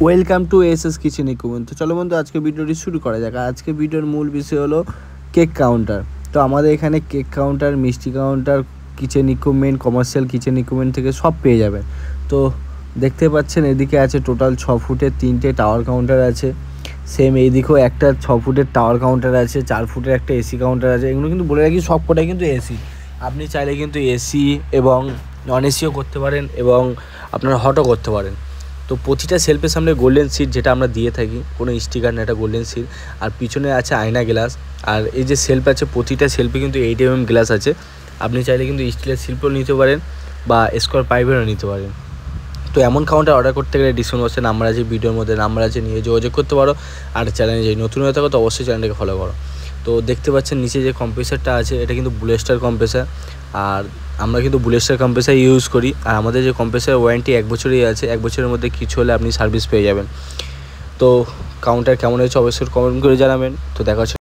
Welcome to SS kitchen equipment. তো চলো বন্ধু, আজকে ভিডিওটি শুরু করা যাক। আজকে ভিডিওর মূল বিষয় হলো কেক কাউন্টার। তো আমাদের এখানে কেক কাউন্টার, মিষ্টি counter, kitchen equipment, commercial kitchen equipment থেকে সব পেয়ে যাবেন। তো দেখতে পাচ্ছেন এদিকে আছে টোটাল 6 ফুটের 3টে টাওয়ার কাউন্টার আছে। সেম এইদিকেও একটা 6 ফুটের টাওয়ার কাউন্টার আছে, 4 ফুটের একটা এসি কাউন্টার আছে। এগুলো কিন্তু বলে রাখি সব কটাই কিন্তু এসি। আপনি চাইলে কিন্তু এসি এবং নন এসিও করতে পারেন এবং আপনারা হটও করতে পারেন। তো প্রতিটা সেলফের সামনে গোল্ডেন সিট, যেটা আমরা দিয়ে থাকি, কোনো স্টিকার না, এটা গোল্ডেন সিট। আর পিছনে আছে আয়না গ্লাস। আর এই যে সেলফ আছে, প্রতিটা সেলফে কিন্তু 8 mm গ্লাস আছে। আপনি চাইলে কিন্তু স্টিলের শিল্পও নিতে পারেন বা স্কোয়ার পাইপেরও নিতে পারেন। তো এমন কাউন্টার অর্ডার করতে গেলে ডিসকাউন্ট বক্সে নাম্বার আছে, ভিডিওর মধ্যে নাম্বার আছে, নিয়ে যোগাযোগ করতে পারো। আর চ্যানেলে যে নতুন হয়ে থাকো তো অবশ্যই চ্যানেলটাকে ফলো করো। তো দেখতে পাচ্ছেন নিচে যে কম্প্রেসারটা আছে, এটা কিন্তু ব্লু স্টার কম্প্রেসার। আর আমরা কিন্তু ব্লু স্টার কম্প্রেসার ইউজ করি। আর আমাদের যে কম্প্রেসার ওয়ারেন্টি 1 বছরই আছে। 1 বছরের মধ্যে কিছু হলে আপনি সার্ভিস পেয়ে যাবেন। তো কাউন্টার কেমন হয়েছে অবশ্যই কমেন্ট করে জানাবেন। তো দেখা হচ্ছে।